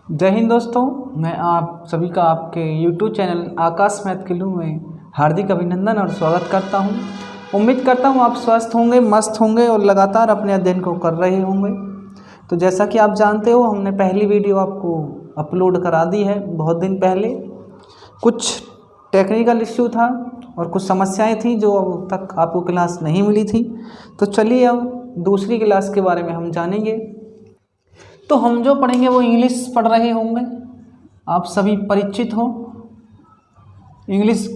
जय हिंद दोस्तों, मैं आप सभी का आपके YouTube चैनल आकाश मैथ किलू में हार्दिक अभिनंदन और स्वागत करता हूं। उम्मीद करता हूं आप स्वस्थ होंगे, मस्त होंगे और लगातार अपने अध्ययन को कर रहे होंगे। तो जैसा कि आप जानते हो, हमने पहली वीडियो आपको अपलोड करा दी है बहुत दिन पहले। कुछ टेक्निकल इश्यू था और कुछ समस्याएँ थी जो अब तक आपको क्लास नहीं मिली थी। तो चलिए अब दूसरी क्लास के बारे में हम जानेंगे। तो हम जो पढ़ेंगे वो इंग्लिश पढ़ रहे होंगे, आप सभी परिचित हो। इंग्लिश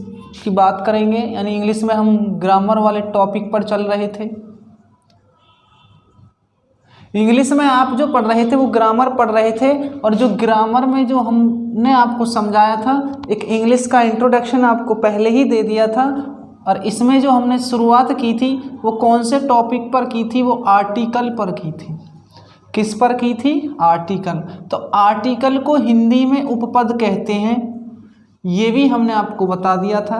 की बात करेंगे, यानी इंग्लिश में हम ग्रामर वाले टॉपिक पर चल रहे थे। इंग्लिश में आप जो पढ़ रहे थे वो ग्रामर पढ़ रहे थे, और जो ग्रामर में जो हमने आपको समझाया था, एक इंग्लिश का इंट्रोडक्शन आपको पहले ही दे दिया था। और इसमें जो हमने शुरुआत की थी वो कौन से टॉपिक पर की थी? वो आर्टिकल पर की थी। किस पर की थी? आर्टिकल। तो आर्टिकल को हिंदी में उपपद कहते हैं, ये भी हमने आपको बता दिया था।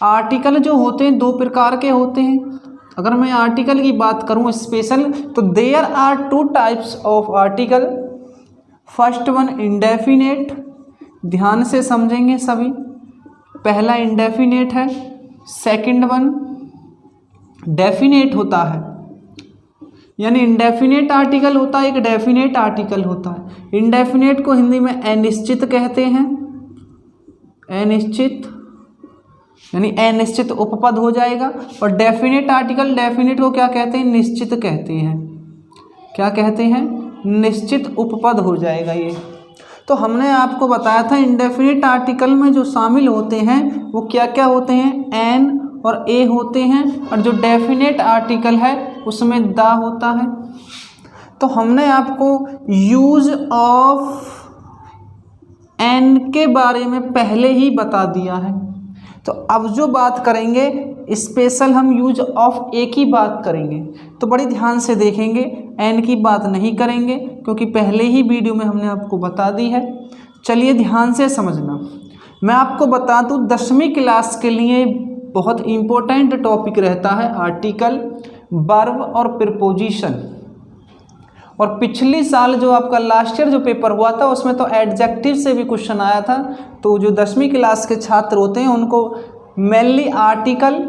आर्टिकल जो होते हैं दो प्रकार के होते हैं। अगर मैं आर्टिकल की बात करूं स्पेशल, तो there are two types of article. First one indefinite, ध्यान से समझेंगे सभी। पहला इंडेफिनेट है, सेकंड वन डेफिनेट होता है। यानी इंडेफिनेट आर्टिकल होता है, एक डेफिनेट आर्टिकल होता है। इंडेफिनेट को हिंदी में अनिश्चित कहते हैं, अनिश्चित, यानी अनिश्चित उपपद हो जाएगा। और डेफिनेट आर्टिकल, डेफिनेट को क्या कहते हैं? निश्चित कहते हैं। क्या कहते हैं? निश्चित उपपद हो जाएगा ये। तो हमने आपको बताया था इंडेफिनेट आर्टिकल में जो शामिल होते हैं वो क्या क्या होते हैं? एन और ए होते हैं, और जो डेफिनेट आर्टिकल है उसमें द होता है। तो हमने आपको यूज ऑफ एन के बारे में पहले ही बता दिया है। तो अब जो बात करेंगे स्पेशल, हम यूज ऑफ ए की बात करेंगे। तो बड़ी ध्यान से देखेंगे, एन की बात नहीं करेंगे क्योंकि पहले ही वीडियो में हमने आपको बता दी है। चलिए ध्यान से समझना। मैं आपको बता दूं 10वीं क्लास के लिए बहुत इम्पोर्टेंट टॉपिक रहता है आर्टिकल, वर्ब और प्रीपोजिशन। और पिछली साल जो आपका लास्ट ईयर जो पेपर हुआ था उसमें तो एडजेक्टिव से भी क्वेश्चन आया था। तो जो 10वीं क्लास के छात्र होते हैं उनको मेनली आर्टिकल,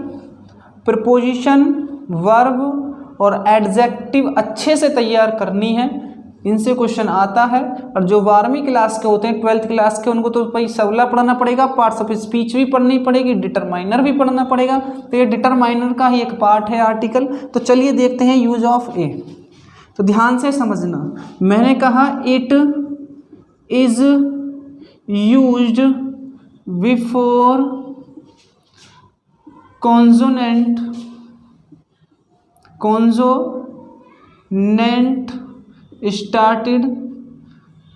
प्रीपोजिशन, वर्ब और एडजेक्टिव अच्छे से तैयार करनी है, इनसे क्वेश्चन आता है। और जो 12वीं क्लास के होते हैं, 12th क्लास के, उनको तो भाई सबला पढ़ना पड़ेगा, पार्ट्स ऑफ स्पीच भी पढ़नी पड़ेगी, डिटरमाइनर भी पढ़ना पड़ेगा। तो ये डिटरमाइनर का ही एक पार्ट है आर्टिकल। तो चलिए देखते हैं यूज ऑफ ए। तो ध्यान से समझना, मैंने कहा it is used before consonant, consonant started,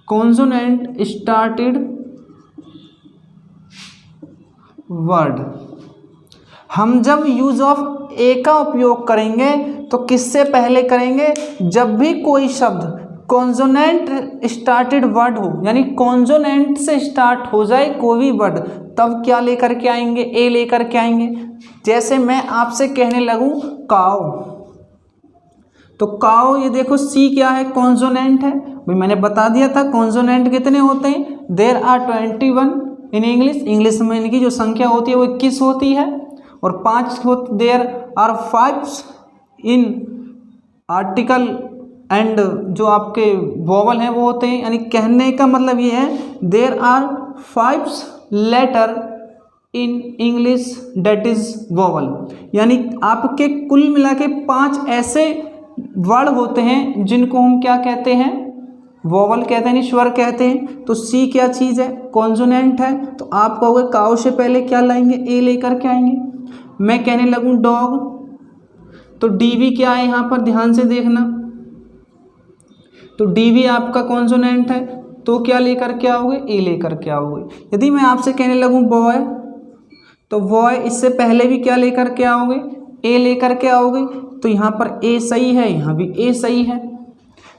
consonant started word. हम जब यूज ऑफ ए का उपयोग करेंगे तो किससे पहले करेंगे? जब भी कोई शब्द कॉन्सोनेंट स्टार्टेड वर्ड हो, यानी कॉन्सोनेंट से स्टार्ट हो जाए कोई भी वर्ड, तब क्या लेकर के आएंगे? ए लेकर के आएंगे। जैसे मैं आपसे कहने लगूं काओ, तो काओ, ये देखो सी क्या है? कॉन्सोनेंट है। भाई मैंने बता दिया था कॉन्सोनेंट कितने होते हैं। There are 21 in English. English में इनकी जो संख्या होती है वो 21 होती है, और 5 होते। There are 5 in article, and जो आपके वोवल हैं वो होते हैं। यानी कहने का मतलब ये है there are 5 letter in English that is vowel. यानी आपके कुल मिला के 5 ऐसे वर्ड होते हैं जिनको हम क्या कहते हैं? वोवल कहते हैं, स्वर कहते हैं। तो सी क्या चीज़ है? कॉन्सोनेंट है। तो आप कहोगे काउ से पहले क्या लाएंगे? ए लेकर के आएंगे। मैं कहने लगूं डॉग, तो डी भी क्या है यहाँ पर? ध्यान से देखना, तो डी भी आपका कॉन्सोनेंट है, तो क्या लेकर के आओगे? ए लेकर के आओगे। यदि मैं आपसे कहने लगूं बॉय, तो बॉय इससे पहले भी क्या लेकर के आओगे? ए लेकर के आओगे। तो यहाँ पर ए सही है, यहाँ भी ए सही है।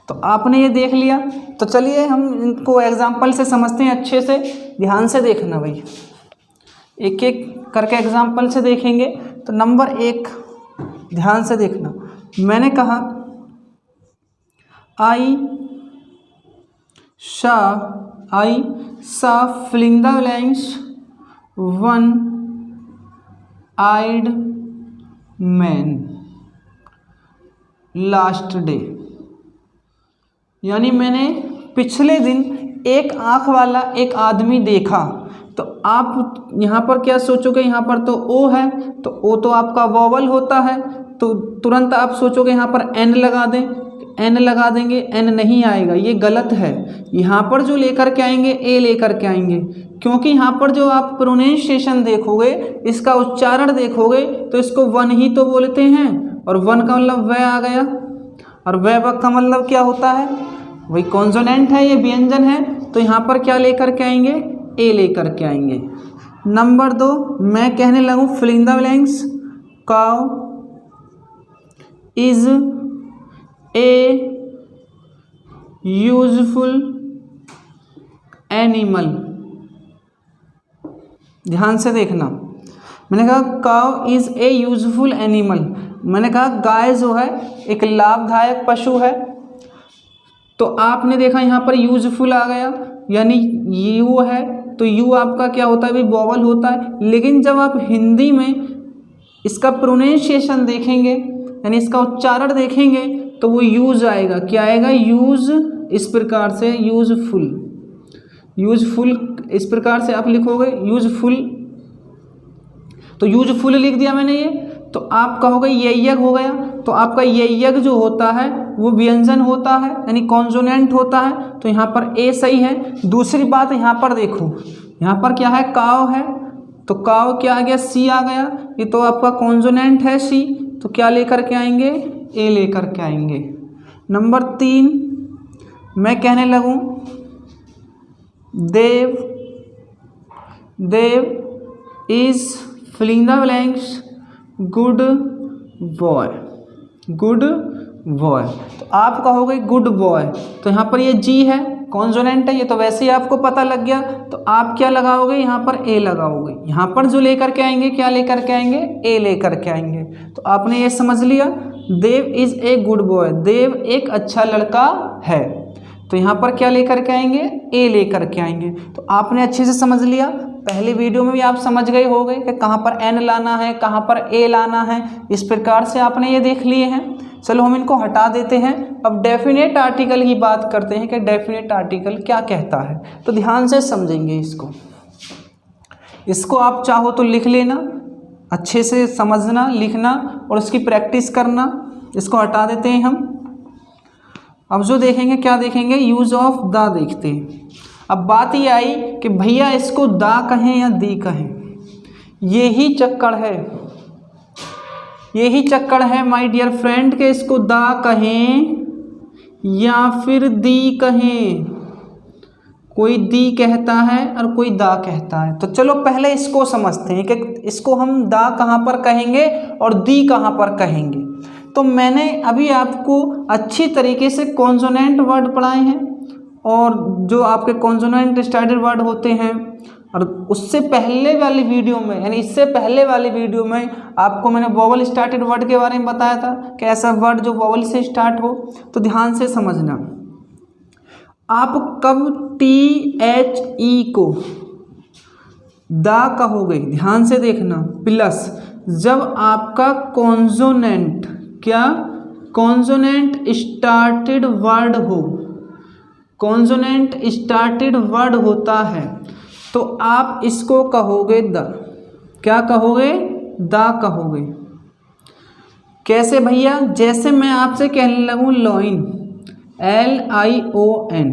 तो आपने ये देख लिया। तो चलिए हम इनको एग्जाम्पल से समझते हैं, अच्छे से ध्यान से देखना भाई, एक एक करके एग्जाम्पल से देखेंगे। तो नंबर 1 ध्यान से देखना, मैंने कहा आई saw I saw filling the blanks one eyed man last day. यानी मैंने पिछले दिन एक आँख वाला एक आदमी देखा। तो आप यहाँ पर क्या सोचोगे, यहाँ पर तो ओ है, तो ओ तो आपका वॉवल होता है, तो तुरंत आप सोचोगे यहाँ पर एन लगा दें, एन लगा देंगे, एन नहीं आएगा, ये गलत है। यहाँ पर जो लेकर के आएंगे ए लेकर के आएंगे, क्योंकि यहाँ पर जो आप प्रोनाउंसिएशन देखोगे, इसका उच्चारण देखोगे तो इसको वन ही तो बोलते हैं, और वन का मतलब वह आ गया, और वह का मतलब क्या होता है, वही कॉन्सोनेंट है, ये व्यंजन है। तो यहाँ पर क्या लेकर के आएंगे, ए लेकर के आएंगे। नंबर 2 मैं कहने लगूँ filling the blanks, cow is a useful animal. ध्यान से देखना, मैंने कहा cow is a useful animal, मैंने कहा गाय जो है एक लाभदायक पशु है। तो आपने देखा यहाँ पर यूजफुल आ गया, यानी यू है, तो यू आपका क्या होता है भाई, वॉवल होता है। लेकिन जब आप हिंदी में इसका प्रोनाउंसिएशन देखेंगे, यानी इसका उच्चारण देखेंगे, तो वो यूज आएगा, क्या आएगा, यूज। इस प्रकार से यूजफुल, यूजफुल इस प्रकार से आप लिखोगे यूजफुल। तो यूजफुल लिख दिया मैंने ये, तो आप कहोगे ये यज्ञ हो गया। तो आपका ये यज्ञ जो होता है वो व्यंजन होता है, यानी कॉन्सोनेंट होता है, तो यहाँ पर ए सही है। दूसरी बात यहाँ पर देखो, यहाँ पर क्या है, काव है, तो काव क्या आ गया, सी आ गया, ये तो आपका कॉन्सोनेंट है सी, तो क्या लेकर के आएंगे, ए लेकर के आएंगे। नंबर 3 मैं कहने लगूँ Dev, Dev is filling the blanks good boy, good boy. तो आप कहोगे गुड बॉय, तो यहाँ पर ये जी है, कॉन्सोनेंट है, ये तो वैसे ही आपको पता लग गया। तो आप क्या लगाओगे, यहाँ पर ए लगाओगे। यहाँ पर जो लेकर के आएंगे, क्या लेकर के आएंगे, ए लेकर के आएंगे। तो आपने ये समझ लिया, देव इज ए गुड बॉय, देव एक अच्छा लड़का है। तो यहाँ पर क्या लेकर के आएंगे, ए लेकर के आएंगे। तो आपने अच्छे से समझ लिया। पहले वीडियो में भी आप समझ गए होंगे कि कहाँ पर एन लाना है, कहाँ पर ए लाना है, इस प्रकार से आपने ये देख लिए हैं। चलो हम इनको हटा देते हैं। अब डेफिनेट आर्टिकल की बात करते हैं कि डेफिनेट आर्टिकल क्या कहता है। तो ध्यान से समझेंगे इसको आप चाहो तो लिख लेना, अच्छे से समझना, लिखना और उसकी प्रैक्टिस करना। इसको हटा देते हैं हम। अब जो देखेंगे, क्या देखेंगे, यूज ऑफ द देखते हैं। अब बात ये आई कि भैया इसको दा कहें या दी कहें, यही चक्कर है, यही चक्कर है माय डियर फ्रेंड के इसको दा कहें या फिर दी कहें। कोई दी कहता है और कोई दा कहता है। तो चलो पहले इसको समझते हैं कि इसको हम दा कहाँ पर कहेंगे और दी कहाँ पर कहेंगे। तो मैंने अभी आपको अच्छी तरीके से कॉन्सोनेंट वर्ड पढ़ाए हैं और जो आपके कॉन्सोनेंट स्टार्टेड वर्ड होते हैं, और उससे पहले वाली वीडियो में, यानी इससे पहले वाली वीडियो में आपको मैंने वॉवल स्टार्टेड वर्ड के बारे में बताया था कि ऐसा वर्ड जो वॉवल से स्टार्ट हो। तो ध्यान से समझना, आप कब THE को दा कहोगे, ध्यान से देखना, प्लस जब आपका कॉन्सोनेंट, क्या, कॉन्सोनेंट स्टार्टेड वर्ड हो, कॉन्सोनेंट स्टार्टेड वर्ड होता है, तो आप इसको कहोगे द। क्या कहोगे, दा कहोगे। कैसे भैया, जैसे मैं आपसे कहने लगूँ लॉइन, LION,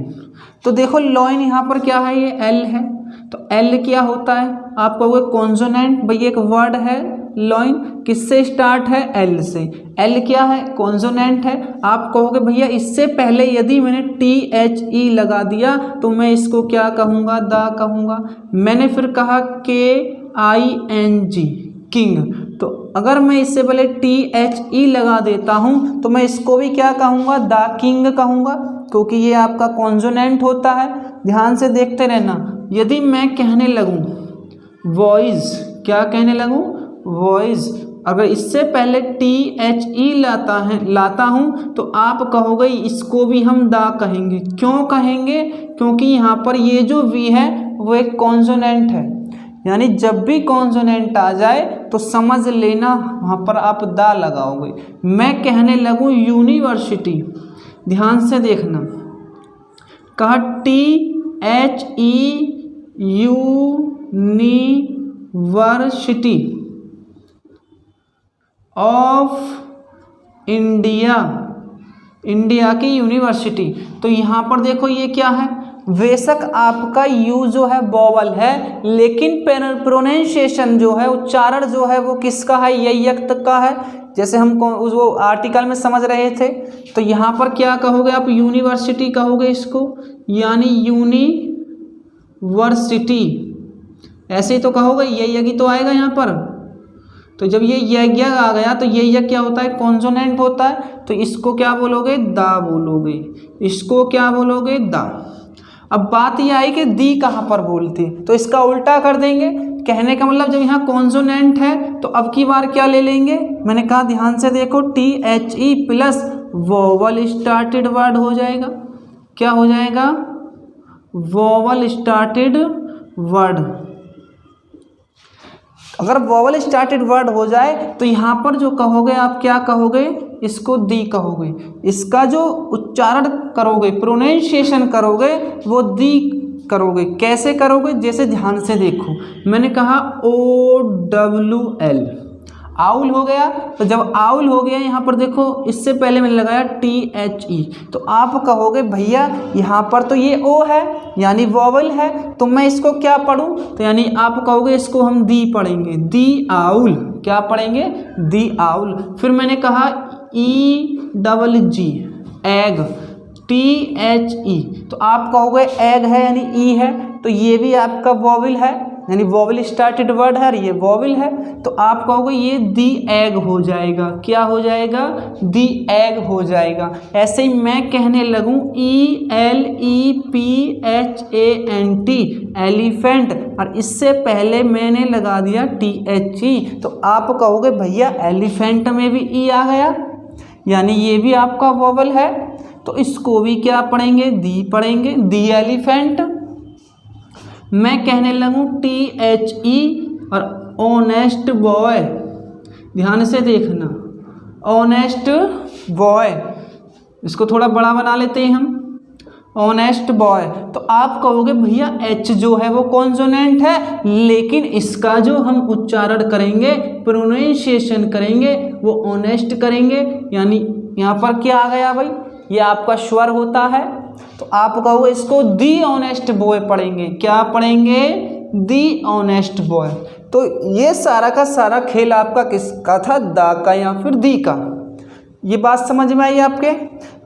तो देखो लॉइन यहाँ पर क्या है, ये L है, तो L क्या होता है, आप कहोगे कॉन्सोनेंट। भैया एक वर्ड है लॉइन, किससे स्टार्ट है, L से। L क्या है, कॉन्सोनेंट है। आप कहोगे भैया इससे पहले यदि मैंने THE लगा दिया तो मैं इसको क्या कहूँगा, दा कहूँगा। मैंने फिर कहा KING, किंग, तो अगर मैं इससे पहले THE लगा देता हूँ तो मैं इसको भी क्या कहूँगा, दा किंग कहूँगा, क्योंकि ये आपका कॉन्सोनेंट होता है। ध्यान से देखते रहना। यदि मैं कहने लगूँ वॉइस, क्या कहने लगूँ, वॉइस, अगर इससे पहले THE लाता हूँ तो आप कहोगे इसको भी हम दा कहेंगे। क्यों कहेंगे? क्योंकि यहाँ पर ये जो V है वो एक कॉन्सोनेंट है, यानी जब भी कॉन्सोनेंट आ जाए तो समझ लेना वहाँ पर आप दा लगाओगे। मैं कहने लगूँ यूनिवर्सिटी, ध्यान से देखना, कहा THE university of India, India की यूनिवर्सिटी। तो यहाँ पर देखो ये क्या है, बेशक आपका यू जो है वोवल है, लेकिन प्रोनाउंसिएशन जो है, उच्चारण जो है वो किसका है, ययक्त का है। जैसे हम वो आर्टिकल में समझ रहे थे, तो यहाँ पर क्या कहोगे आप, यूनिवर्सिटी कहोगे इसको, यानी यूनिवर्सिटी ऐसे ही तो कहोगे, यज्ञ तो आएगा यहाँ पर। तो जब ये यज्ञ आ गया तो ये क्या होता है, कॉन्सोनेंट होता है, तो इसको क्या बोलोगे, दा बोलोगे, इसको क्या बोलोगे, दा। अब बात ये आई कि दी कहाँ पर बोलते, तो इसका उल्टा कर देंगे। कहने का मतलब जब यहाँ कॉन्सोनेंट है तो अब की बार क्या ले लेंगे, मैंने कहा ध्यान से देखो, THE plus vowel started word हो जाएगा। क्या हो जाएगा, वोवल स्टार्टेड वर्ड। अगर वोवल स्टार्टेड वर्ड हो जाए तो यहाँ पर जो कहोगे आप, क्या कहोगे, इसको दी कहोगे। इसका जो उच्चारण करोगे, प्रोनाउंसिएशन करोगे, वो दी करोगे। कैसे करोगे, जैसे ध्यान से देखो, मैंने कहा OWL, आउल हो गया। तो जब आउल हो गया यहाँ पर देखो, इससे पहले मैंने लगाया THE, तो आप कहोगे भैया यहाँ पर तो ये ओ है यानी वोवल है, तो मैं इसको क्या पढ़ूँ, तो यानी आप कहोगे इसको हम दी पढ़ेंगे, दी आउल। क्या पढ़ेंगे, दी आउल। फिर मैंने कहा EGG, एग, THE, तो आप कहोगे एग है यानी ई है, तो ये भी आपका वोवल है, यानी वोवल स्टार्टेड वर्ड है, ये वोवल है, तो आप कहोगे ये दी एग हो जाएगा। क्या हो जाएगा, दी एग हो जाएगा। ऐसे ही मैं कहने लगूँ ELEPHANT, एलिफेंट, और इससे पहले मैंने लगा दिया THE, तो आप कहोगे भैया एलिफेंट में भी ई आ गया, यानी ये भी आपका वोवल है, तो इसको भी क्या पढ़ेंगे, दी पढ़ेंगे, दी एलिफेंट। मैं कहने लगूँ THE और ऑनेस्ट बॉय, ध्यान से देखना, ऑनेस्ट बॉय, इसको थोड़ा बड़ा बना लेते हैं हम, ऑनेस्ट बॉय। तो आप कहोगे भैया H जो है वो कॉन्सोनेंट है, लेकिन इसका जो हम उच्चारण करेंगे, प्रोनाउंसिएशन करेंगे, वो ऑनेस्ट करेंगे, यानी यहाँ पर क्या आ गया भाई, ये आपका स्वर होता है, तो आप कहोगे इसको दी ऑनेस्ट बॉय पढ़ेंगे। क्या पढ़ेंगे, दी ऑनेस्ट बॉय। तो ये सारा का सारा खेल आपका किसका था, दा का या फिर दी का। ये बात समझ में आई आपके।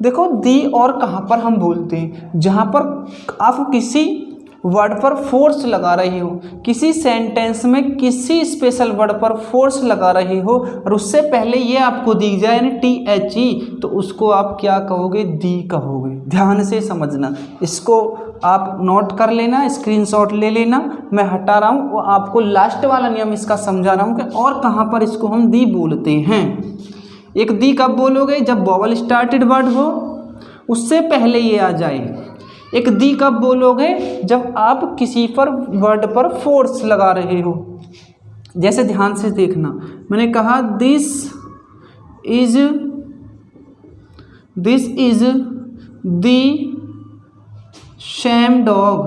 देखो दी और कहाँ पर हम बोलते हैं, जहाँ पर आप किसी वर्ड पर फोर्स लगा रहे हो, किसी सेंटेंस में किसी स्पेशल वर्ड पर फोर्स लगा रहे हो, और उससे पहले ये आपको दिख जाए यानी THE, तो उसको आप क्या कहोगे, दी कहोगे। ध्यान से समझना, इसको आप नोट कर लेना, स्क्रीनशॉट ले लेना। मैं हटा रहा हूँ, वो आपको लास्ट वाला नियम इसका समझा रहा हूँ कि और कहाँ पर इसको हम दी बोलते हैं। एक दी कब बोलोगे, जब वोवल स्टार्टेड वर्ड हो, उससे पहले ये आ जाए। एक दी कब बोलोगे, जब आप किसी पर वर्ड पर फोर्स लगा रहे हो। जैसे ध्यान से देखना, मैंने कहा this is the same dog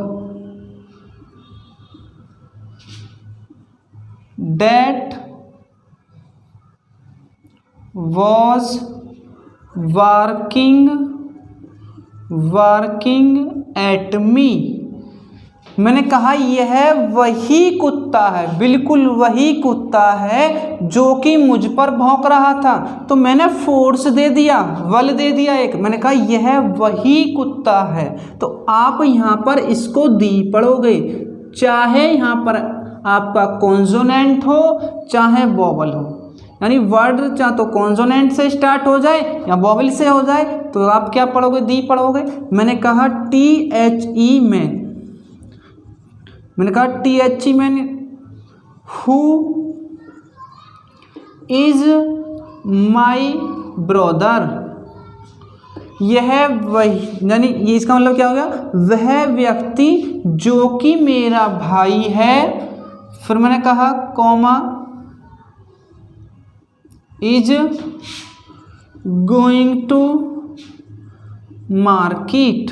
that was working at me. मैंने कहा यह वही कुत्ता है, बिल्कुल वही कुत्ता है जो कि मुझ पर भौंक रहा था, तो मैंने फोर्स दे दिया, वल दे दिया एक। मैंने कहा यह वही कुत्ता है, तो आप यहाँ पर इसको दी पढ़ोगे, चाहे यहाँ पर आपका कॉन्सोनेंट हो चाहे वोवल हो, यानी वर्ड चाहे तो कॉन्सोनेंट से स्टार्ट हो जाए या वोवल से हो जाए, तो आप क्या पढ़ोगे, दी पढ़ोगे। मैंने कहा THE मैंने कहा THE man who is my brother. यह वही, यानी ये इसका मतलब क्या हो गया, वह व्यक्ति जो कि मेरा भाई है। फिर मैंने कहा comma is going to market.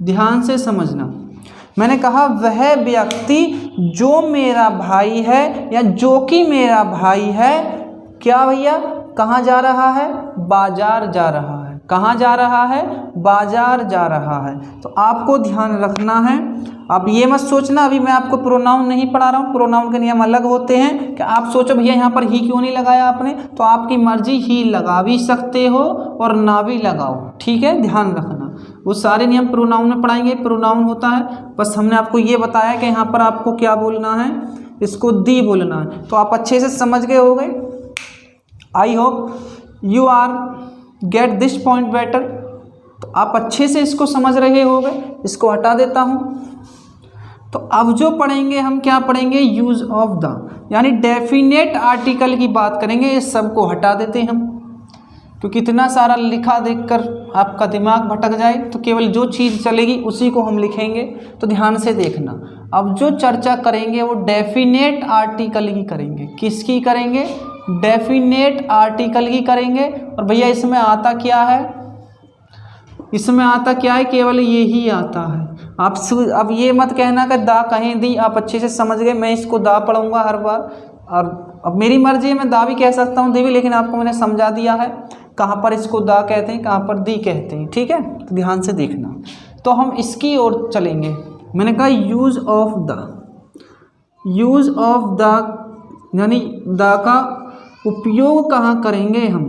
ध्यान से समझना, मैंने कहा वह व्यक्ति जो मेरा भाई है या जो कि मेरा भाई है, क्या भैया, कहाँ जा रहा है, बाजार जा रहा है। कहाँ जा रहा है, बाजार जा रहा है। तो आपको ध्यान रखना है। अब ये मत सोचना, अभी मैं आपको प्रोनाउन नहीं पढ़ा रहा हूँ, प्रोनाउन के नियम अलग होते हैं। कि आप सोचो भैया यहाँ पर ही क्यों नहीं लगाया आपने, तो आपकी मर्जी, ही लगा भी सकते हो और ना भी लगाओ, ठीक है, ध्यान रखना। वो सारे नियम प्रोनाउन में पढ़ाएंगे। प्रोनाउन होता है, बस हमने आपको ये बताया कि यहाँ पर आपको क्या बोलना है, इसको दी बोलना है। तो आप अच्छे से समझ गए होंगे। I hope you are get this point better. तो आप अच्छे से इसको समझ रहे होंगे। इसको हटा देता हूँ। तो अब जो पढ़ेंगे हम, क्या पढ़ेंगे, यूज ऑफ द, यानी डेफिनेट आर्टिकल की बात करेंगे। इस सब को हटा देते हैं हम, क्योंकि इतना सारा लिखा देखकर आपका दिमाग भटक जाए। तो केवल जो चीज़ चलेगी उसी को हम लिखेंगे। तो ध्यान से देखना, अब जो चर्चा करेंगे वो डेफिनेट आर्टिकल की करेंगे। किसकी करेंगे, डेफिनेट आर्टिकल की करेंगे। और भैया इसमें आता क्या है, इसमें आता क्या है, केवल यही आता है। आप अब ये मत कहना कि दा कहीं दी, आप अच्छे से समझ गए। मैं इसको दा पढ़ूंगा हर बार, और अब मेरी मर्जी है, मैं दा भी कह सकता हूँ, दी भी, लेकिन आपको मैंने समझा दिया है कहाँ पर इसको दा कहते हैं, कहाँ पर दी कहते हैं, ठीक है। तो ध्यान से देखना। तो हम इसकी ओर चलेंगे। मैंने कहा use of the, use of the यानी द का उपयोग कहाँ करेंगे हम,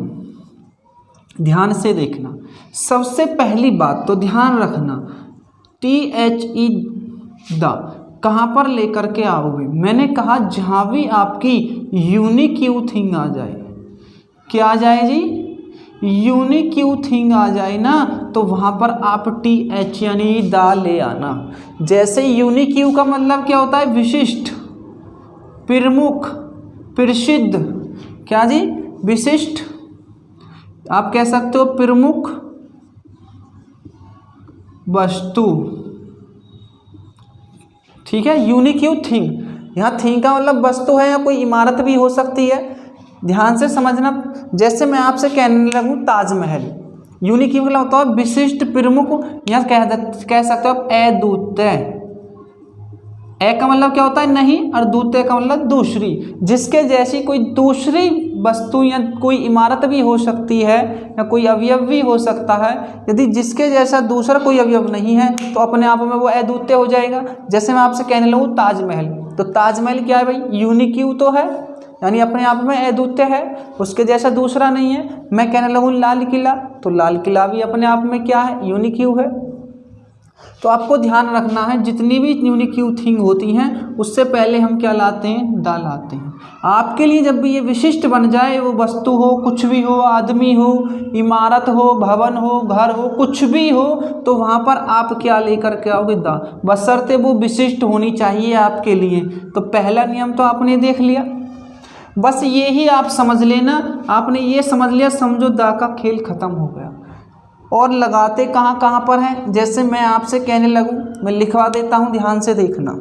ध्यान से देखना। सबसे पहली बात तो ध्यान रखना, THE द कहाँ पर लेकर के आओगे। मैंने कहा जहाँ भी आपकी यूनिक यू थिंग आ जाए, क्या आ जाए जी, यूनिक यू थिंग आ जाए ना, तो वहाँ पर आप TH यानी दा ले आना। जैसे यूनिक यू का मतलब क्या होता है, विशिष्ट, प्रमुख, प्रसिद्ध, क्या जी, विशिष्ट, आप कह सकते हो प्रमुख वस्तु, ठीक है। यूनिक यू थिंग, यहाँ थिंग का मतलब वस्तु है या कोई इमारत भी हो सकती है। ध्यान से समझना। जैसे मैं आपसे कहने लगूँ ताजमहल, यूनिक यू मतलब होता है विशिष्ट, प्रमुख, यहाँ कह सकते हो आप अद्वितीय। ए का मतलब क्या होता है, नहीं, और द्वितीय का मतलब दूसरी, जिसके जैसी कोई दूसरी वस्तु या कोई इमारत भी हो सकती है या कोई अवयव भी हो सकता है। यदि जिसके जैसा दूसरा कोई अवयव नहीं है तो अपने आप में वो अद्वितीय हो जाएगा। जैसे मैं आपसे कहने लगूँ ताजमहल, तो ताजमहल क्या है भाई, यूनिक यू तो है, यानी अपने आप में अद्वितीय है, उसके जैसा दूसरा नहीं है। मैं कहने लगूँ लाल किला, तो लाल किला भी अपने आप में क्या है, यूनिक यू है। तो आपको ध्यान रखना है, जितनी भी यूनिक यू थिंग होती हैं उससे पहले हम क्या लाते हैं, दा लाते हैं। आपके लिए जब भी ये विशिष्ट बन जाए, वो वस्तु हो, कुछ भी हो, आदमी हो, इमारत हो, भवन हो, घर हो, कुछ भी हो, तो वहाँ पर आप क्या लेकर के आओगे, दा, बशर्ते वो विशिष्ट होनी चाहिए आपके लिए। तो पहला नियम तो आपने देख लिया, बस ये ही आप समझ लेना। आपने ये समझ लिया, समझो दा का खेल खत्म हो गया। और लगाते कहाँ कहाँ पर हैं, जैसे मैं आपसे कहने लगूँ, मैं लिखवा देता हूँ, ध्यान से देखना।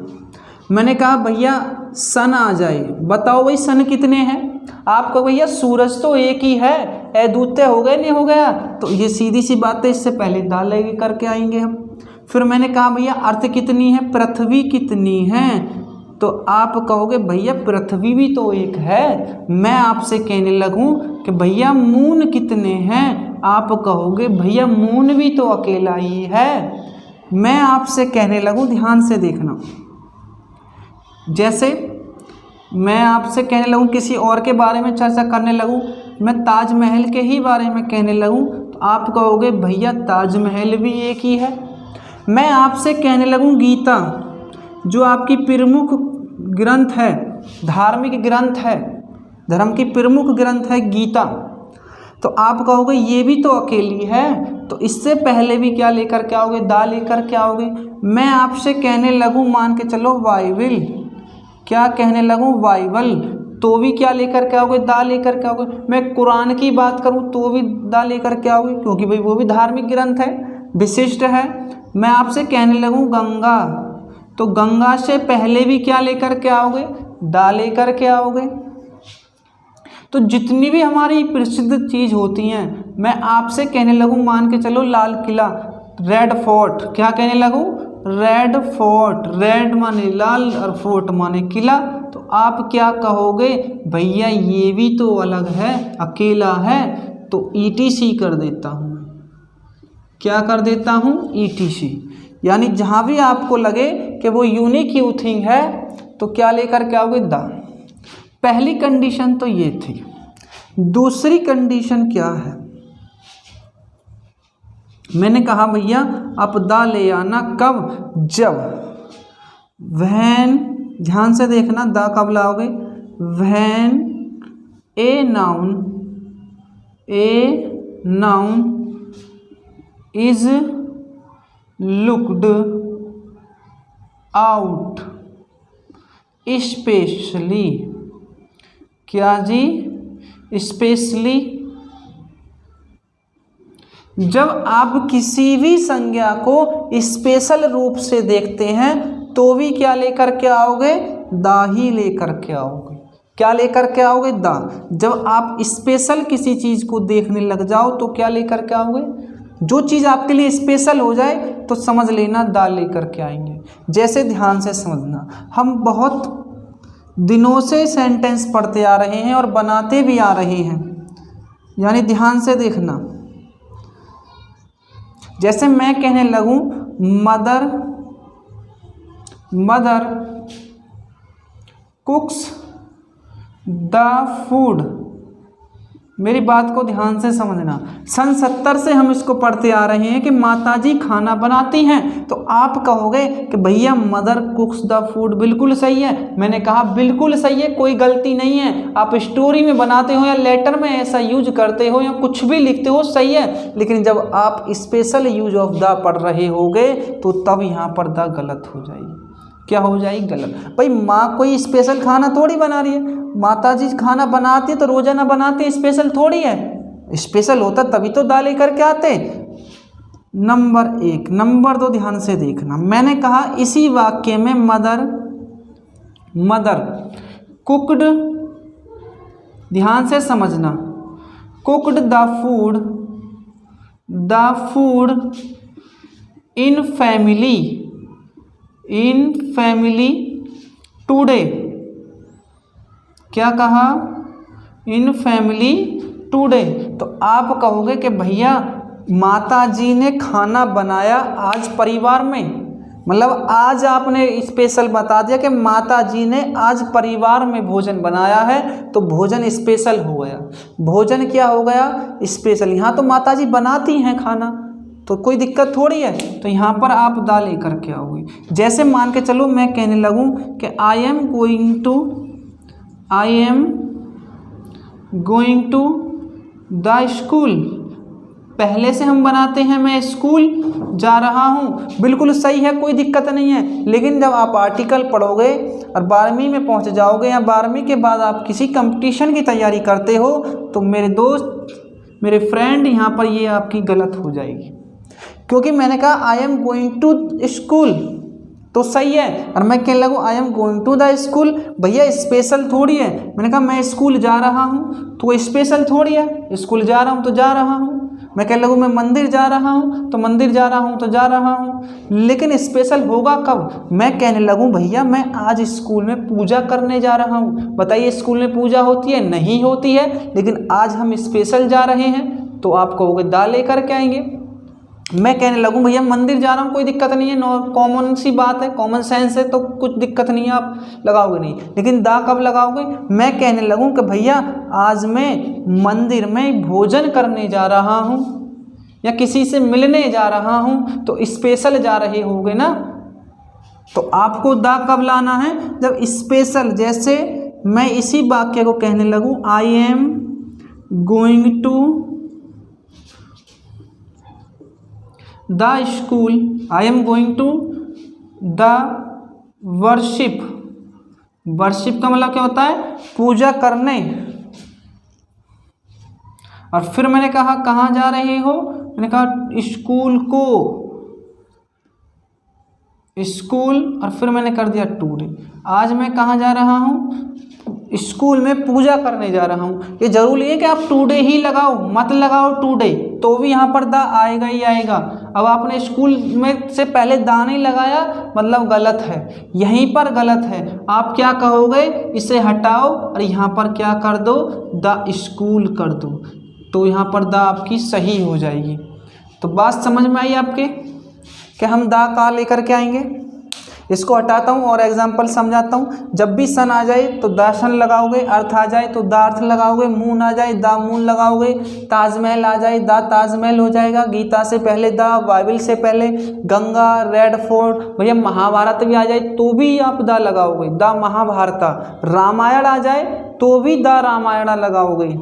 मैंने कहा भैया सन आ जाए, बताओ भाई सन कितने हैं। आपको भैया सूरज तो एक ही है, अद्वितीय हो गया नहीं हो गया, तो ये सीधी सी बात है, इससे पहले दा लेके करके आएंगे हम। फिर मैंने कहा भैया अर्थ कितनी है, पृथ्वी कितनी है, तो आप कहोगे भैया पृथ्वी भी तो एक है। मैं आपसे कहने लगूं कि भैया मून कितने हैं, आप कहोगे भैया मून भी तो अकेला ही है। मैं आपसे कहने लगूं, ध्यान से देखना, जैसे मैं आपसे कहने लगूं किसी और के बारे में चर्चा करने लगूं, मैं ताजमहल के ही बारे में कहने लगूं, तो आप कहोगे भैया ताजमहल भी एक ही है। मैं आपसे कहने लगूं गीता, जो आपकी प्रमुख ग्रंथ है, धार्मिक ग्रंथ है, धर्म की प्रमुख ग्रंथ है गीता, तो आप कहोगे ये भी तो अकेली है। तो इससे पहले भी क्या लेकर के आओगे, दा लेकर के आओगे। मैं आपसे कहने लगूं, मान के चलो बाइबल, क्या कहने लगूं, बाइबल, तो भी क्या लेकर के आओगे, दा लेकर के आओगे। मैं कुरान की बात करूं तो भी दा लेकर के आओगे, क्योंकि भाई वो भी धार्मिक ग्रंथ है, विशिष्ट है। मैं आपसे कहने लगूं गंगा, तो गंगा से पहले भी क्या लेकर के आओगे, दा लेकर के आओगे। तो जितनी भी हमारी प्रसिद्ध चीज़ होती हैं, मैं आपसे कहने लगूं, मान के चलो लाल किला, रेड फोर्ट, क्या कहने लगूं, रेड फोर्ट, रेड माने लाल और फोर्ट माने किला, तो आप क्या कहोगे, भैया ये भी तो अलग है, अकेला है, तो ईटीसी कर देता हूँ। क्या कर देता हूँ, ईटीसी। यानी जहाँ भी आपको लगे कि वो यूनिक यू थिंग है, तो क्या लेकर के आओगे, दा। पहली कंडीशन तो ये थी। दूसरी कंडीशन क्या है, मैंने कहा भैया आप दा ले आना कब, जब, व्हेन, ध्यान से देखना, दा कब लाओगे, when a noun is looked out specially, क्या जी, स्पेशली। जब आप किसी भी संज्ञा को स्पेशल रूप से देखते हैं तो भी क्या लेकर के आओगे, दा ही लेकर के आओगे। क्या लेकर के आओगे, दा। जब आप स्पेशल किसी चीज को देखने लग जाओ तो क्या लेकर के आओगे, जो चीज आपके लिए स्पेशल हो जाए तो समझ लेना दा लेकर के आएंगे। जैसे ध्यान से समझना, हम बहुत दिनों से सेंटेंस पढ़ते आ रहे हैं और बनाते भी आ रहे हैं, यानी ध्यान से देखना। जैसे मैं कहने लगूं मदर कुक्स द फूड, मेरी बात को ध्यान से समझना। सन 70 से हम इसको पढ़ते आ रहे हैं कि माताजी खाना बनाती हैं, तो आप कहोगे कि भैया मदर कुक्स द फूड, बिल्कुल सही है। मैंने कहा बिल्कुल सही है, कोई गलती नहीं है। आप स्टोरी में बनाते हो या लेटर में ऐसा यूज करते हो या कुछ भी लिखते हो, सही है। लेकिन जब आप स्पेशल यूज ऑफ द पढ़ रहे होगे तो तब यहाँ पर द गलत हो जाएगी। क्या हो जाएगी, गलत। भाई माँ कोई स्पेशल खाना थोड़ी बना रही है, माताजी खाना बनाती है तो रोजाना बनाती है, स्पेशल थोड़ी है। स्पेशल होता तभी तो दा लेकर के आते। नंबर 1। नंबर 2 ध्यान से देखना, मैंने कहा इसी वाक्य में मदर कुक्ड, ध्यान से समझना, cooked the food in family today, क्या कहा, इन फैमिली टुडे। तो आप कहोगे कि भैया माताजी ने खाना बनाया आज परिवार में, मतलब आज आपने स्पेशल बता दिया कि माताजी ने आज परिवार में भोजन बनाया है, तो भोजन स्पेशल हो गया। भोजन क्या हो गया, स्पेशल। यहाँ तो माताजी बनाती हैं खाना, तो कोई दिक्कत थोड़ी है। तो यहाँ पर आप दा लेकर के आओगे। जैसे मान के चलो मैं कहने लगूँ कि I am going to the school, पहले से हम बनाते हैं मैं स्कूल जा रहा हूँ, बिल्कुल सही है, कोई दिक्कत नहीं है। लेकिन जब आप आर्टिकल पढ़ोगे और 12वीं में पहुँच जाओगे या 12वीं के बाद आप किसी कंपटीशन की तैयारी करते हो, तो मेरे दोस्त, मेरे फ्रेंड, यहाँ पर ये आपकी गलत हो जाएगी। क्योंकि मैंने कहा I am going to school तो सही है, और मैं कहने लगूँ I am going to the school, भैया स्पेशल थोड़ी है। मैंने कहा मैं स्कूल जा रहा हूँ तो स्पेशल थोड़ी है, स्कूल जा रहा हूँ तो जा रहा हूँ। मैं कहने लगूँ मैं मंदिर जा रहा हूँ तो मंदिर जा रहा हूँ तो जा रहा हूँ। लेकिन स्पेशल होगा कब, मैं कहने लगूँ भैया मैं आज स्कूल में पूजा करने जा रहा हूँ। बताइए स्कूल में पूजा होती है, नहीं होती है, लेकिन आज हम स्पेशल जा रहे हैं, तो आप कहोगे दा लेकर के आएंगे। मैं कहने लगूँ भैया मंदिर जा रहा हूँ, कोई दिक्कत नहीं है, कॉमन सी बात है, कॉमन सेंस है, तो कुछ दिक्कत नहीं है, आप लगाओगे नहीं। लेकिन दा कब लगाओगे, मैं कहने लगूँ कि भैया आज मैं मंदिर में भोजन करने जा रहा हूँ या किसी से मिलने जा रहा हूँ, तो स्पेशल जा रहे होगे ना, तो आपको दा कब लाना है, जब स्पेशल। जैसे मैं इसी वाक्य को कहने लगूँ I am going to the school, I am going to the worship worship का मतलब क्या होता है? पूजा करने। और फिर मैंने कहा कहाँ जा रहे हो? मैंने कहा स्कूल को, स्कूल, और फिर मैंने कर दिया टुडे। आज मैं कहाँ जा रहा हूँ? स्कूल में पूजा करने जा रहा हूँ। ये जरूरी है कि आप टुडे ही लगाओ, मत लगाओ टुडे, तो भी यहाँ पर दा आएगा ही आएगा। अब आपने स्कूल में से पहले दा नहीं लगाया, मतलब गलत है, यहीं पर गलत है। आप क्या कहोगे? इसे हटाओ और यहाँ पर क्या कर दो? द स्कूल कर दो, तो यहाँ पर दा आपकी सही हो जाएगी। तो बात समझ में आई आपके कि हम दा कहाँ लेकर के आएंगे? इसको हटाता हूँ और एग्जाम्पल समझाता हूँ। जब भी सन आ जाए तो दा सन लगाओगे, अर्थ आ जाए तो दा अर्थ लगाओगे, मून आ जाए दा मून लगाओगे, ताजमहल आ जाए दा ताजमहल हो जाएगा, गीता से पहले दा, बाइबल से पहले गंगा, रेड फोर्ट, भैया महाभारत भी आ जाए तो भी आप दा लगाओगे, दा महाभारता। रामायण आ जाए तो भी दा रामायण लगाओगे।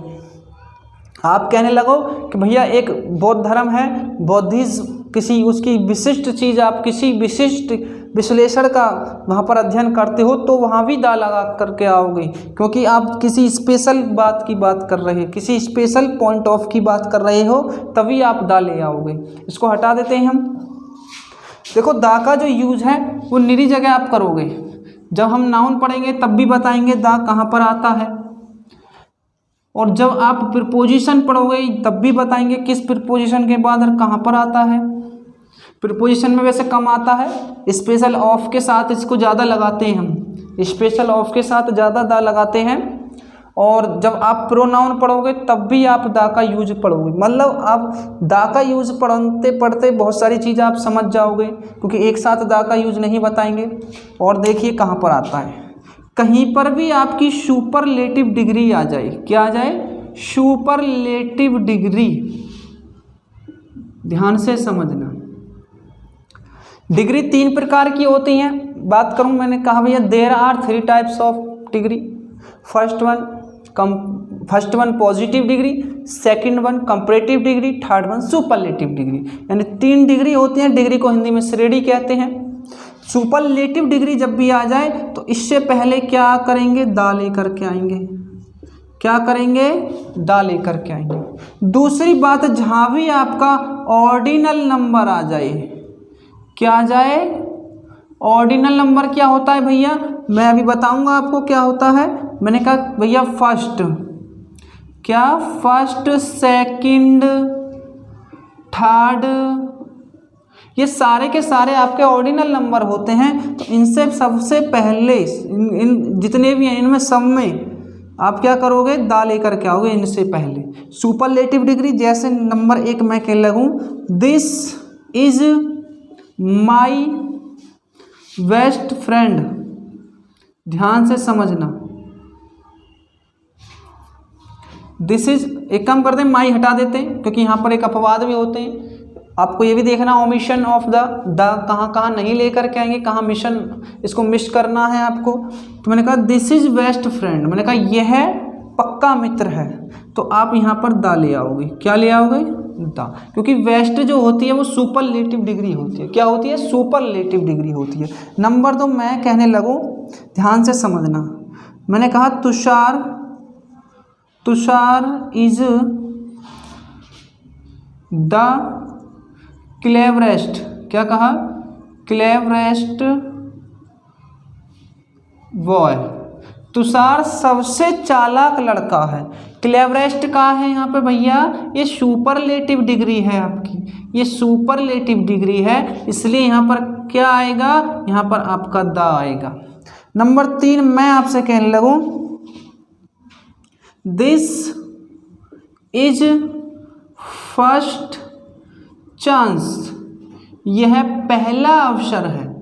आप कहने लगो कि भैया एक बौद्ध धर्म है, बौद्धिज्म, किसी उसकी विशिष्ट चीज़, आप किसी विशिष्ट विश्लेषण का वहाँ पर अध्ययन करते हो तो वहाँ भी दा लगा करके आओगे, क्योंकि आप किसी स्पेशल बात की बात कर रहे हो, किसी स्पेशल पॉइंट ऑफ की बात कर रहे हो, तभी आप दा ले आओगे। इसको हटा देते हैं हम। देखो दा का जो यूज है वो निरी जगह आप करोगे। जब हम नाउन पढ़ेंगे तब भी बताएंगे दा कहाँ पर आता है, और जब आप प्रीपोजिशन पढ़ोगे तब भी बताएंगे किस प्रीपोजिशन के बाद कहाँ पर आता है। प्रीपोजिशन में वैसे कम आता है, स्पेशल ऑफ के साथ इसको ज़्यादा लगाते हैं हम, स्पेशल ऑफ के साथ ज़्यादा दा लगाते हैं। और जब आप प्रोनाउन पढ़ोगे तब भी आप दा का यूज पढ़ोगे, मतलब आप दा का यूज पढ़ते पढ़ते बहुत सारी चीज़ें आप समझ जाओगे, क्योंकि एक साथ दा का यूज नहीं बताएंगे। और देखिए कहाँ पर आता है, कहीं पर भी आपकी सुपरलेटिव डिग्री आ जाए, क्या आ जाए? Superlative degree. ध्यान से समझना, डिग्री 3 प्रकार की होती हैं। बात करूं, मैंने कहा भैया there are 3 types of degree. First one positive degree, second one comparative degree, third one superlative degree. यानी 3 डिग्री होती हैं, डिग्री को हिंदी में श्रेणी कहते हैं। सुपरलेटिव डिग्री जब भी आ जाए तो इससे पहले क्या करेंगे? दा लेकर के आएंगे। क्या करेंगे? दा लेकर के आएंगे। दूसरी बात, जहाँ भी आपका ऑर्डिनल नंबर आ जाए, क्या आ जाए? ऑर्डिनल नंबर क्या होता है भैया? मैं अभी बताऊंगा आपको क्या होता है। मैंने कहा भैया फर्स्ट, क्या? फर्स्ट, सेकंड, थर्ड, ये सारे के सारे आपके ऑर्डिनल नंबर होते हैं। तो इनसे सबसे पहले इन जितने भी हैं इनमें सब में आप क्या करोगे? दा लेकर के आओगे इनसे पहले। सुपरलेटिव डिग्री, जैसे नंबर 1 मैं कह लगूँ, this is my best friend. ध्यान से समझना, दिस इज, एक काम करते हैं माई हटा देते हैं, क्योंकि यहाँ पर एक अपवाद भी होते हैं। आपको ये भी देखना ओमिशन ऑफ द कहाँ कहाँ नहीं लेकर के आएंगे, कहाँ मिशन, इसको मिस करना है आपको। तो मैंने कहा दिस इज बेस्ट फ्रेंड, मैंने कहा यह पक्का मित्र है, तो आप यहाँ पर दा ले आओगे। क्या ले आओगे? दा, क्योंकि वेस्ट जो होती है वो सुपरलेटिव डिग्री होती है। क्या होती है? सुपरलेटिव डिग्री होती है। नंबर 2 मैं कहने लगूँ, ध्यान से समझना, मैंने कहा तुषार इज द क्लेवरेस्ट। क्या कहा? Cleverest boy. तुषार सबसे चालाक लड़का है। क्लेवरेस्ट का है यहाँ पे भैया, ये सुपरलेटिव डिग्री है आपकी, ये सुपरलेटिव डिग्री है, इसलिए यहाँ पर क्या आएगा? यहाँ पर आपका दा आएगा। नंबर 3 मैं आपसे कहने लगूँ, दिस इज फर्स्ट चांस, यह पहला अवसर है।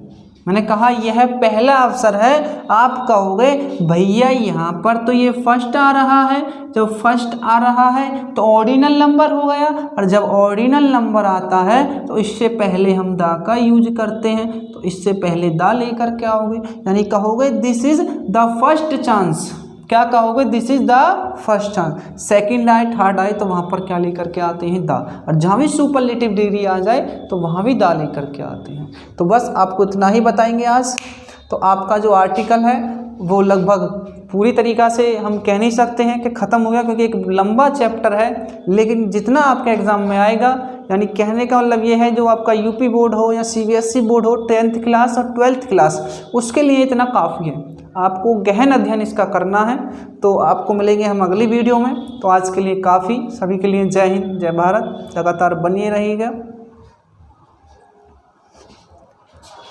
मैंने कहा यह पहला अवसर है। आप कहोगे भैया यहाँ पर तो ये फर्स्ट आ रहा है, जब फर्स्ट आ रहा है तो ऑर्डिनल नंबर हो गया, और जब ऑर्डिनल नंबर आता है तो इससे पहले हम दा का यूज करते हैं, तो इससे पहले दा लेकर के आओगे, यानी कहोगे this is the first chance. क्या कहोगे? This is the first chance. Second आए, थर्ड आए, तो वहाँ पर क्या लेकर के आते हैं? दा। और जहाँ भी सुपरलेटिव डिग्री आ जाए तो वहाँ भी दा लेकर के आते हैं। तो बस आपको इतना ही बताएंगे आज। तो आपका जो आर्टिकल है वो लगभग पूरी तरीक़ा से हम कह नहीं सकते हैं कि ख़त्म हो गया, क्योंकि एक लंबा चैप्टर है, लेकिन जितना आपके एग्ज़ाम में आएगा, यानी कहने का मतलब ये है जो आपका यूपी बोर्ड हो या सीबीएसई बोर्ड हो, 10th क्लास और 12th क्लास, उसके लिए इतना काफ़ी है। आपको गहन अध्ययन इसका करना है। तो आपको मिलेंगे हम अगली वीडियो में। तो आज के लिए काफ़ी, सभी के लिए जय हिंद, जय भारत, लगातार बनिए रहिएगा।